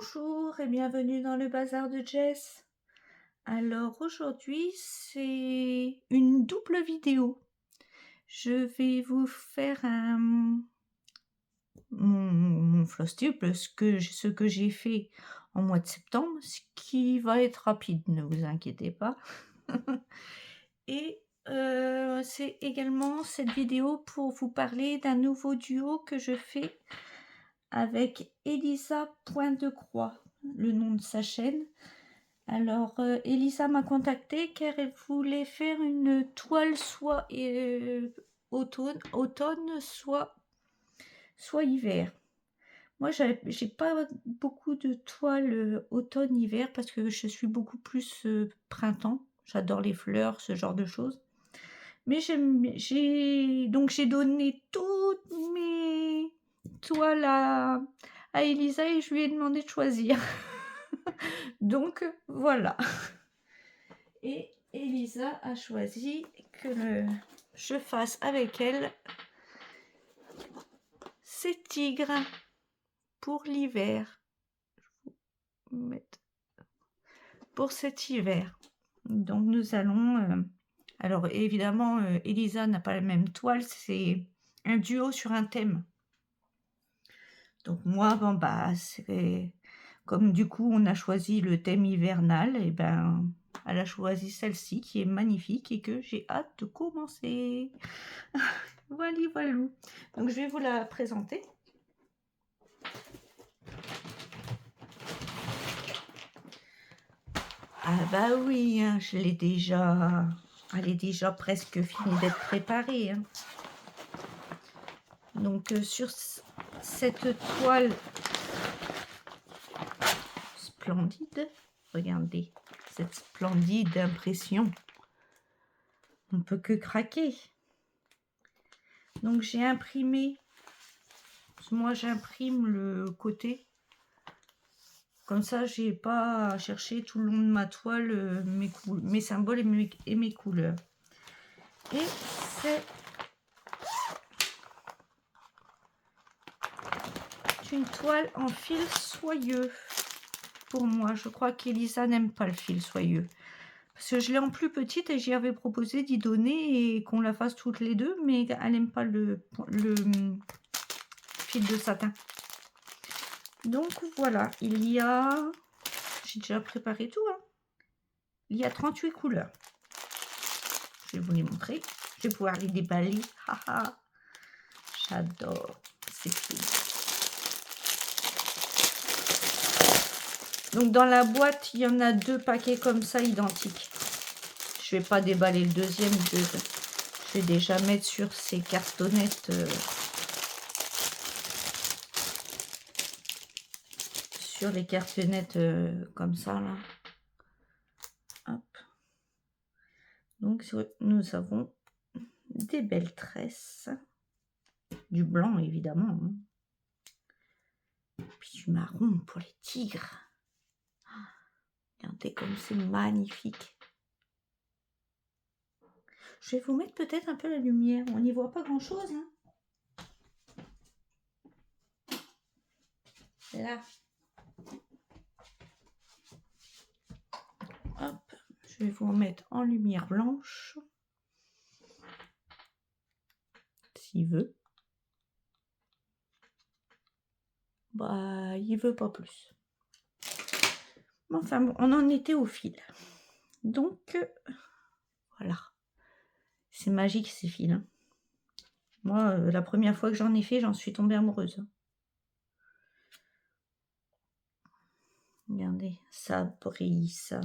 Bonjour et bienvenue dans le bazar de Jess. Alors aujourd'hui c'est une double vidéo. Je vais vous faire mon floss-tube, ce que j'ai fait en mois de septembre, ce qui va être rapide, ne vous inquiétez pas. Et c'est également cette vidéo pour vous parler d'un nouveau duo que je fais avec Elisa Point de Croix, le nom de sa chaîne. Alors, Elisa m'a contactée car elle voulait faire une toile soit automne, soit hiver. Moi, j'ai pas beaucoup de toiles automne-hiver parce que je suis beaucoup plus printemps. J'adore les fleurs, ce genre de choses. Mais j'ai donné toutes mes toiles à Elisa et je lui ai demandé de choisir. Donc voilà. Et Elisa a choisi que je fasse avec elle ces tigres pour l'hiver. Pour cet hiver. Donc nous allons... alors évidemment, Elisa n'a pas la même toile, c'est un duo sur un thème. Donc moi, bon bah, c'est comme du coup on a choisi le thème hivernal, et ben elle a choisi celle-ci qui est magnifique et que j'ai hâte de commencer. Voilà, voilà. Donc je vais vous la présenter. Ah bah oui, hein, je l'ai déjà... Elle est déjà presque finie d'être préparée. Hein. Donc sur cette toile splendide, regardez cette splendide impression. On ne peut que craquer. Donc j'ai imprimé, moi j'imprime le côté. Comme ça, j'ai pas à chercher tout le long de ma toile mes symboles et mes couleurs. Et c'est une toile en fil soyeux. Pour moi, je crois qu'Elisa n'aime pas le fil soyeux. Parce que je l'ai en plus petite et j'y avais proposé d'y donner et qu'on la fasse toutes les deux, mais elle n'aime pas le fil de satin. Donc voilà, il y a... J'ai déjà préparé tout. Hein. Il y a 38 couleurs. Je vais vous les montrer. Je vais pouvoir les déballer. J'adore ces fils. Donc dans la boîte, il y en a 2 paquets comme ça identiques. Je vais pas déballer le deuxième. Je vais déjà mettre sur ces cartonnettes. Sur les cartonnettes comme ça là. Hop. Donc nous avons des belles tresses. Du blanc évidemment. Hein. Puis du marron pour les tigres. Regardez comme c'est magnifique. Je vais vous mettre peut-être un peu la lumière. On n'y voit pas grand chose. Hein. Là. Hop. Je vais vous remettre en lumière blanche. S'il veut. Bah, il veut pas plus. Enfin, bon, on en était au fil. Donc, voilà. C'est magique ces fils. Hein. Moi, la première fois que j'en ai fait, j'en suis tombée amoureuse. Regardez, ça brille, ça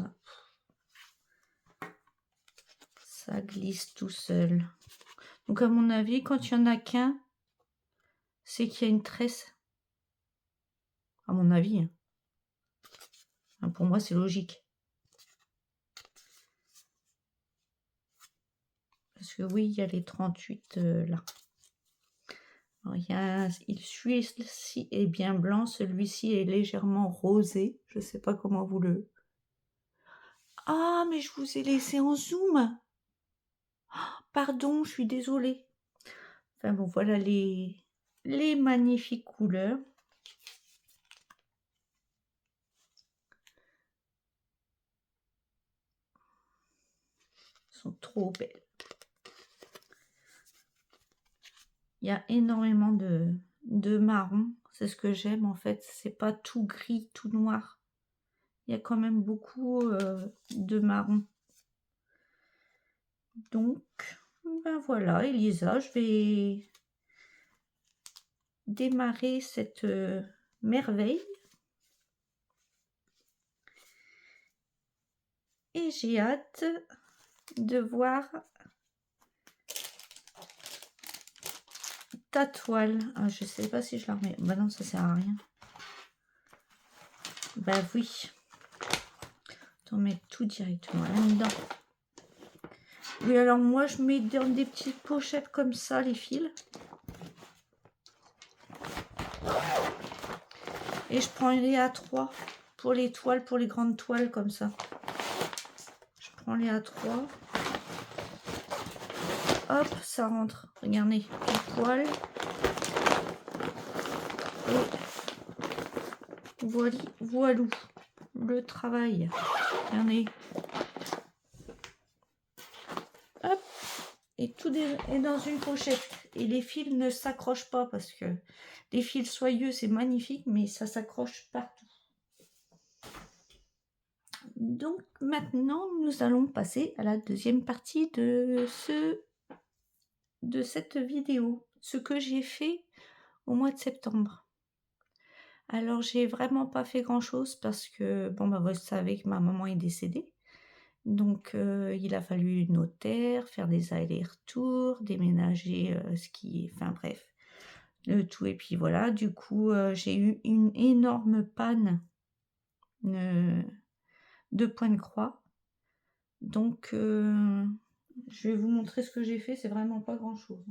glisse tout seul. Donc à mon avis, quand il n'y en a qu'un, c'est qu'il y a une tresse. À mon avis. Hein. Enfin, pour moi, c'est logique. Parce que oui, il y a les 38 là. Alors, celui-ci est bien blanc, celui-ci est légèrement rosé. Je ne sais pas comment vous le... Ah, mais je vous ai laissé en zoom. Pardon, je suis désolée. Enfin bon, voilà les magnifiques couleurs. sont trop belles. Il y a énormément de marron. C'est ce que j'aime en fait. C'est pas tout gris, tout noir. Il y a quand même beaucoup de marron. Donc, ben voilà, Elisa, je vais démarrer cette merveille. Et j'ai hâte de voir ta toile. Ah, je sais pas si je la remets. Bah non, ça sert à rien. Bah oui. On met tout directement là-dedans. Oui, alors moi, je mets dans des petites pochettes comme ça, les fils. Et je prends les A3 pour les toiles, pour les grandes toiles comme ça. Je prends les A3. Hop, ça rentre. Regardez, les poils. Et voilou. Le travail. Regardez. Hop. Et tout est dans une pochette. Et les fils ne s'accrochent pas parce que les fils soyeux, c'est magnifique, mais ça s'accroche partout. Donc maintenant, nous allons passer à la deuxième partie de cette vidéo. Ce que j'ai fait au mois de septembre. Alors, j'ai vraiment pas fait grand-chose parce que, bon, bah, vous savez que ma maman est décédée. Donc, il a fallu notaire, faire des allers-retours, déménager ce qui est... Enfin, bref, le tout. Et puis voilà, du coup, j'ai eu une énorme panne de point de croix. Donc, je vais vous montrer ce que j'ai fait. C'est vraiment pas grand-chose.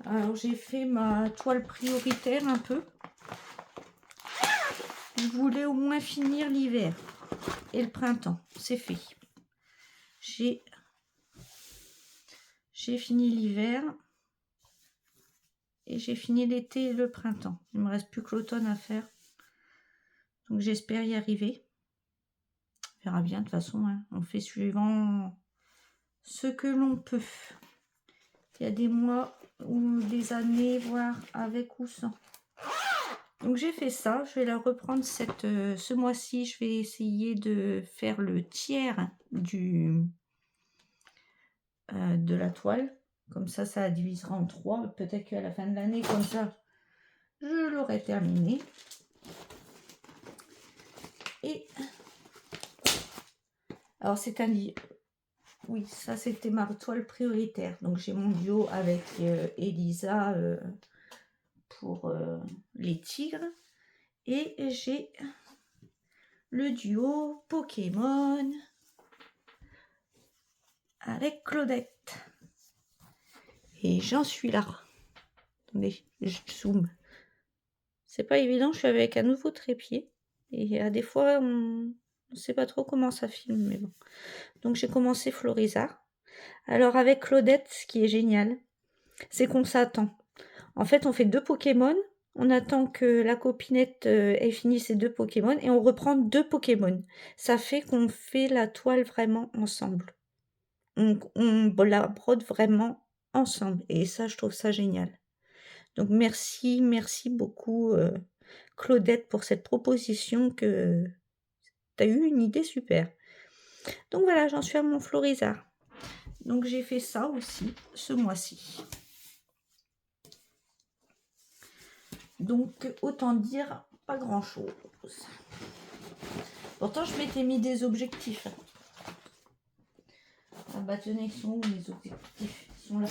Alors j'ai fait ma toile prioritaire un peu. Je voulais au moins finir l'hiver et le printemps. C'est fait. J'ai fini l'hiver et j'ai fini l'été et le printemps. Il me reste plus que l'automne à faire. Donc j'espère y arriver. On verra bien de toute façon. Hein. On fait suivant ce que l'on peut. Il y a des mois ou des années, voire avec ou sans. Donc j'ai fait ça, je vais la reprendre ce mois-ci. Je vais essayer de faire le tiers de la toile. Comme ça, ça divisera en 3. Peut-être qu'à la fin de l'année, comme ça, je l'aurai terminé. Et alors c'est un livre. Oui, ça c'était ma toile prioritaire. Donc j'ai mon duo avec Elisa pour les tigres. Et j'ai le duo Pokémon avec Claudette. Et j'en suis là. Attendez, je zoome. C'est pas évident, je suis avec un nouveau trépied. Et à des fois, on ne sait pas trop comment ça filme, mais bon. Donc j'ai commencé Florizard. Alors avec Claudette, ce qui est génial, c'est qu'on s'attend. En fait, on fait 2 Pokémon. On attend que la copinette ait fini ses 2 Pokémon et on reprend 2 Pokémon. Ça fait qu'on fait la toile vraiment ensemble. On la brode vraiment ensemble. Et ça, je trouve ça génial. Donc merci beaucoup Claudette pour cette proposition que tu as eu une idée super. Donc voilà, j'en suis à mon Florizard. Donc j'ai fait ça aussi ce mois-ci. Donc autant dire pas grand-chose. Pourtant je m'étais mis des objectifs. Ah bah tenez, ils sont où les objectifs? Ils sont là.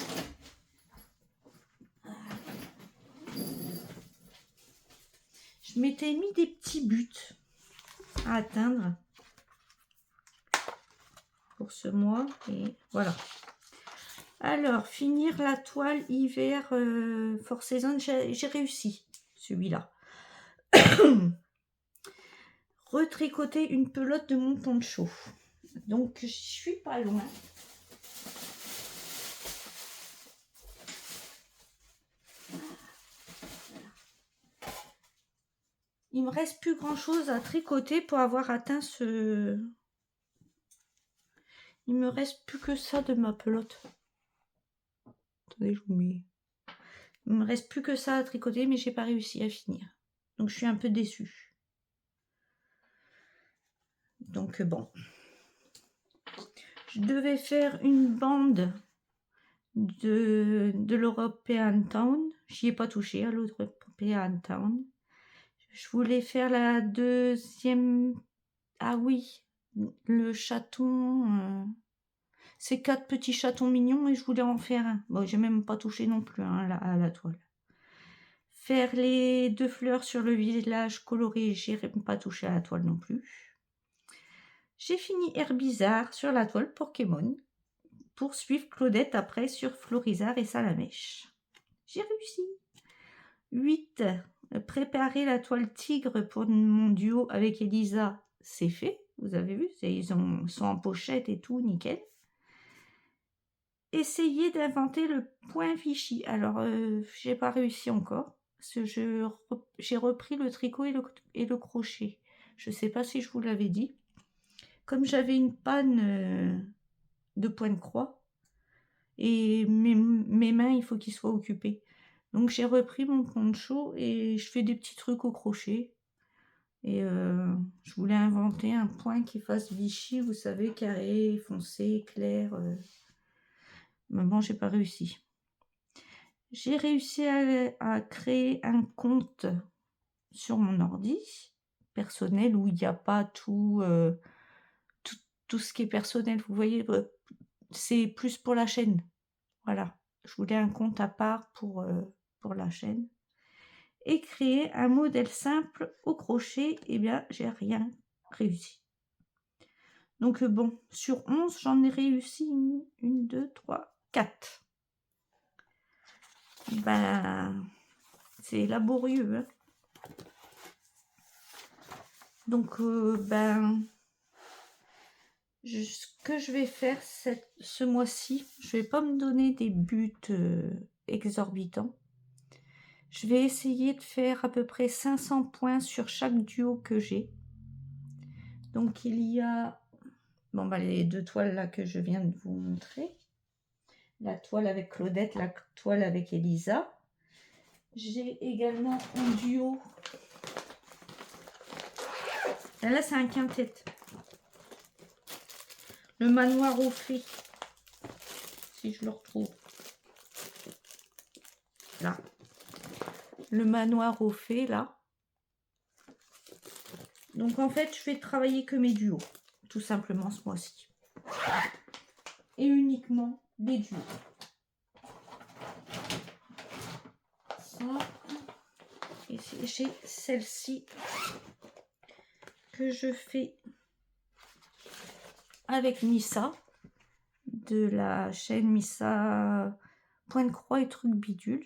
Je m'étais mis des petits buts à atteindre pour ce mois et voilà. Alors, finir la toile hiver for season, j'ai réussi celui-là. Retricoter une pelote de mon poncho. Donc, je suis pas loin. Il me reste plus grand chose à tricoter pour avoir atteint ce... Il me reste plus que ça de ma pelote. Attendez, je vous mets... Il me reste plus que ça à tricoter, mais j'ai pas réussi à finir. Donc je suis un peu déçue. Donc bon. Je devais faire une bande de l'European Town. J'y ai pas touché à l'European Town. Je voulais faire la deuxième... Ah oui, le chaton... Ces 4 petits chatons mignons et je voulais en faire un. Bon, j'ai même pas touché non plus hein, à la toile. Faire les 2 fleurs sur le village coloré, j'ai pas touché à la toile non plus. J'ai fini Herbizarre sur la toile Pokémon. Pour suivre Claudette après sur Florizarre et Salamèche. J'ai réussi. 8. Préparer la toile tigre pour mon duo avec Elisa, c'est fait. Vous avez vu, ils sont en pochette et tout, nickel. Essayer d'inventer le point Vichy. Alors, j'ai pas réussi encore. Parce que j'ai repris le tricot et le crochet. Je sais pas si je vous l'avais dit. Comme j'avais une panne de point de croix, et mes mains, il faut qu'ils soient occupés. Donc, j'ai repris mon poncho et je fais des petits trucs au crochet. Et je voulais inventer un point qui fasse Vichy, vous savez, carré, foncé, clair. Mais bon, j'ai pas réussi. J'ai réussi à créer un compte sur mon ordi personnel où il n'y a pas tout ce qui est personnel. Vous voyez, c'est plus pour la chaîne. Voilà. Je voulais un compte à part pour la chaîne. Et créer un modèle simple au crochet, eh bien, j'ai rien réussi. Donc bon, sur 11, j'en ai réussi 1, 2, 3, 4. Ben, c'est laborieux. Hein. Donc, ce que je vais faire ce mois-ci, je vais pas me donner des buts exorbitants. Je vais essayer de faire à peu près 500 points sur chaque duo que j'ai. Donc, il y a les 2 toiles là que je viens de vous montrer. La toile avec Claudette, la toile avec Elisa. J'ai également un duo. Là, c'est un quintet. Le manoir aux fées. Si je le retrouve. Là. Le manoir aux fées, là. Donc, en fait, je vais travailler que mes duos. Tout simplement ce mois-ci. Et uniquement des duos. Ça. Et j'ai celle-ci que je fais avec Missa. De la chaîne Missa Point de Croix et Trucs Bidule.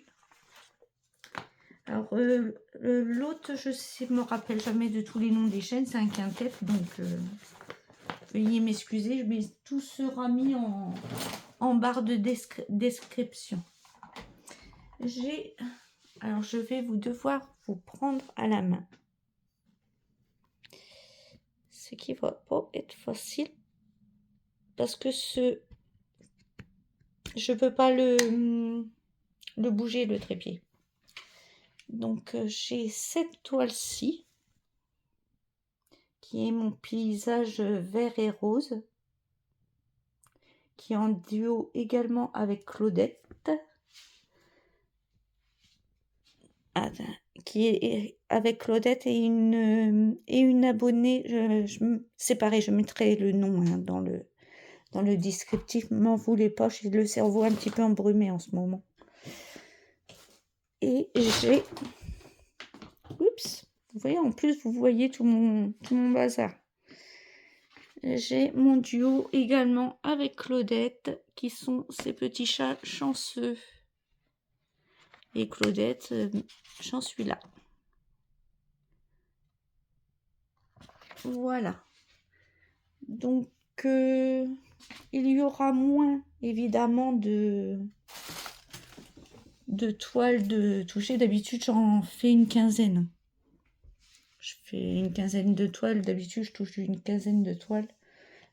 Alors, l'autre, je me rappelle jamais de tous les noms des chaînes, c'est un quintet, donc veuillez m'excuser, mais tout sera mis en barre de description. Alors, je vais devoir vous prendre à la main. Ce qui va pas être facile, parce que je peux pas le bouger, le trépied. Donc, j'ai cette toile-ci, qui est mon paysage vert et rose, qui est en duo également avec Claudette, qui est avec Claudette et une abonnée. C'est pareil, je mettrai le nom hein, dans le descriptif. M'en voulez pas, j'ai le cerveau un petit peu embrumé en ce moment. Et j'ai... Oups, vous voyez, en plus, vous voyez tout mon bazar. J'ai mon duo également avec Claudette, qui sont ces petits chats chanceux. Et Claudette, j'en suis là. Voilà. Donc, il y aura moins, évidemment, de toiles de toucher. D'habitude, j'en fais une quinzaine. Je fais une quinzaine de toiles. D'habitude, je touche une quinzaine de toiles.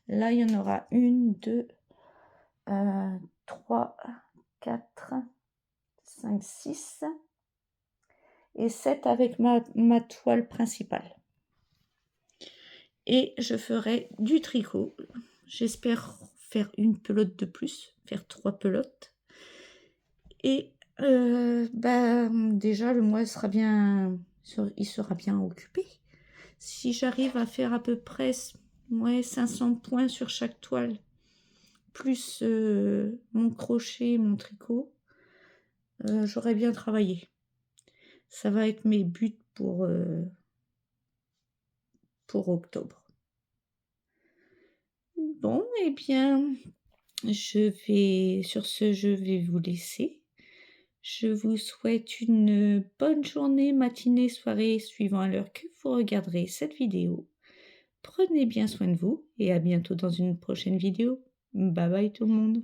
Là, il y en aura 1, 2, 3, 4, 5, 6 et 7 avec ma toile principale. Et je ferai du tricot. J'espère faire une pelote de plus, faire 3 pelotes. Et déjà, le mois sera bien, il sera bien occupé. Si j'arrive à faire à peu près 500 points sur chaque toile, plus mon crochet, mon tricot, j'aurai bien travaillé. Ça va être mes buts pour octobre. Bon, eh bien, sur ce, je vais vous laisser. Je vous souhaite une bonne journée, matinée, soirée, suivant à l'heure que vous regarderez cette vidéo. Prenez bien soin de vous et à bientôt dans une prochaine vidéo. Bye bye tout le monde.